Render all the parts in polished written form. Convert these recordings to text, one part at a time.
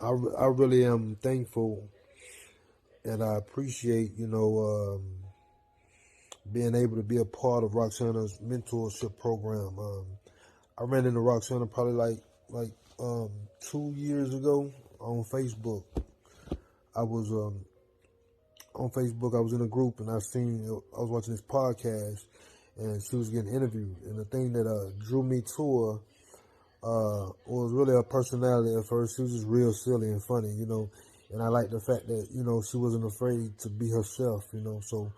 I really am thankful and I appreciate, being able to be a part of Roxana's mentorship program. I ran into Roxana probably like 2 years ago on Facebook. I was on Facebook. I was in a group and I was watching this podcast, and she was getting interviewed. And the thing that drew me to her was really her personality at first. She was just real silly and funny, And I like the fact that she wasn't afraid to be herself. So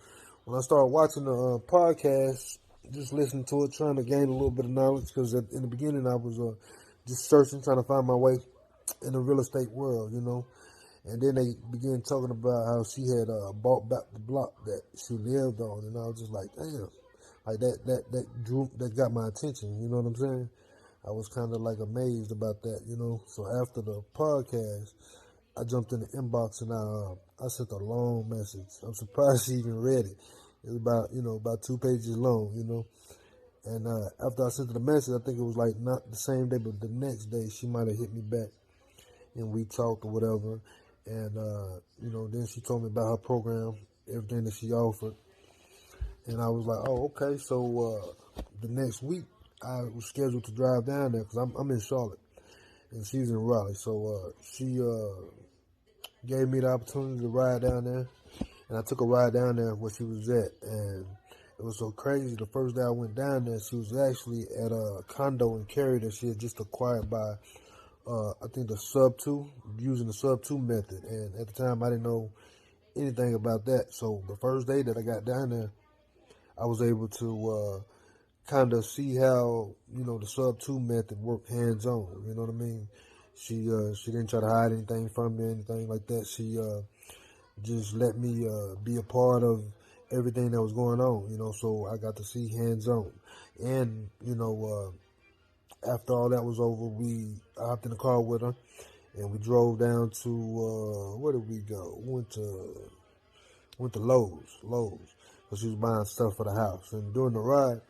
when I started watching the podcast, just listening to it, trying to gain a little bit of knowledge, because in the beginning I was just searching, trying to find my way in the real estate world. And then they began talking about how she had bought back the block that she lived on, and I was just like, damn, like that got my attention. You know what I'm saying? I was kind of like amazed about that. So after the podcast, I jumped in the inbox and I sent a long message. I'm surprised she even read it. It was about 2 pages long. And after I sent her the message, I think it was like not the same day, but the next day she might have hit me back and we talked or whatever. And then she told me about her program, everything that she offered, and I was like, oh, okay. So the next week I was scheduled to drive down there because I'm in Charlotte and she's in Raleigh. So she gave me the opportunity to ride down there, and I took a ride down there where she was at, and it was so crazy. The first day I went down there, she was actually at a condo in Cary that she had just acquired by, I think, the sub two, using the sub two method. And at the time, I didn't know anything about that. So the first day that I got down there, I was able to kind of see how the sub two method worked hands on. You know what I mean? She didn't try to hide anything from me, anything like that. She just let me be a part of everything that was going on. So I got to see hands on. And after all that was over, I hopped in the car with her and we drove down to where did we go? Went to Lowe's, because she was buying stuff for the house. And during the ride,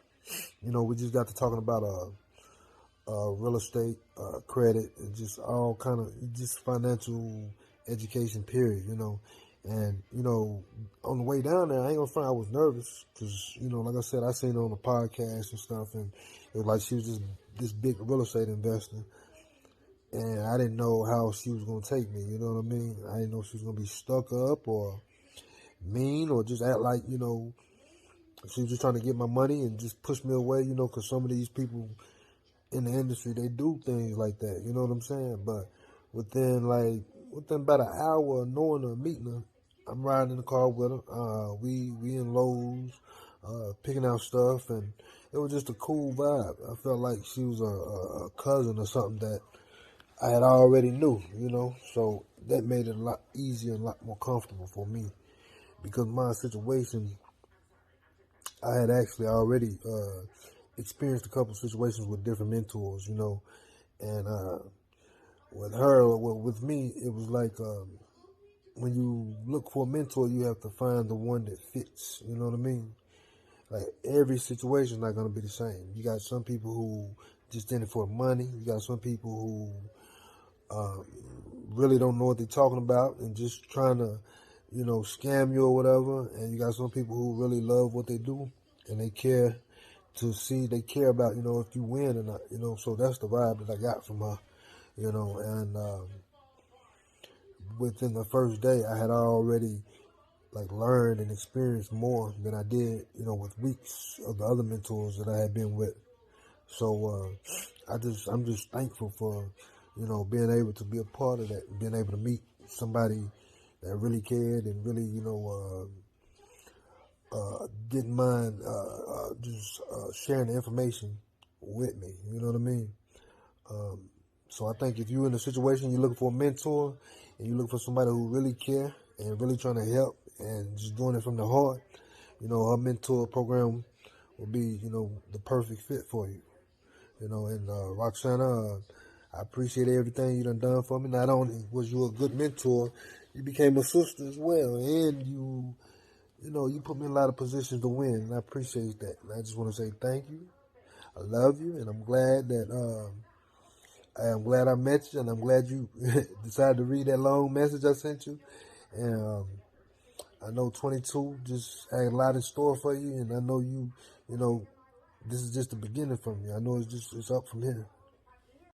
we just got to talking about real estate, credit, and just all kind of just financial education. Period. And on the way down there, I ain't gonna front, I was nervous because like I said, I seen her on the podcast and stuff, and it was like she was just this big real estate investor, and I didn't know how she was gonna take me. You know what I mean? I didn't know if she was gonna be stuck up or mean or just act like she was just trying to get my money and just push me away. Because some of these people in the industry, they do things like that. You know what I'm saying? But within about an hour of knowing her, meeting her, I'm riding in the car with her. We in Lowe's, picking out stuff, and it was just a cool vibe. I felt like she was a cousin or something that I had already knew. So that made it a lot easier and a lot more comfortable for me, because my situation, I had actually already experienced a couple of situations with different mentors. And with her, well, with me, it was like when you look for a mentor, you have to find the one that fits. You know what I mean? Like every situation is not going to be the same. You got some people who just in it for money. You got some people who really don't know what they're talking about and just trying to, scam you or whatever. And you got some people who really love what they do and they care about, if you win or not. So that's the vibe that I got from her. And within the first day, I had already like learned and experienced more than I did, with weeks of the other mentors that I had been with. So I'm just thankful for, being able to be a part of that, being able to meet somebody that really cared and really, didn't mind just sharing the information with me. You know what I mean? So I think if you're in a situation, you're looking for a mentor, and you look for somebody who really care and really trying to help and just doing it from the heart, her mentor program will be, the perfect fit for you. And Roxana, I appreciate everything you done for me. Not only was you a good mentor, you became a sister as well, and you put me in a lot of positions to win, and I appreciate that. And I just want to say thank you. I love you, and I'm glad that I'm glad I met you, and I'm glad you decided to read that long message I sent you. And I know 22 just had a lot in store for you, and I know you know, this is just the beginning from you. I know it's up from here.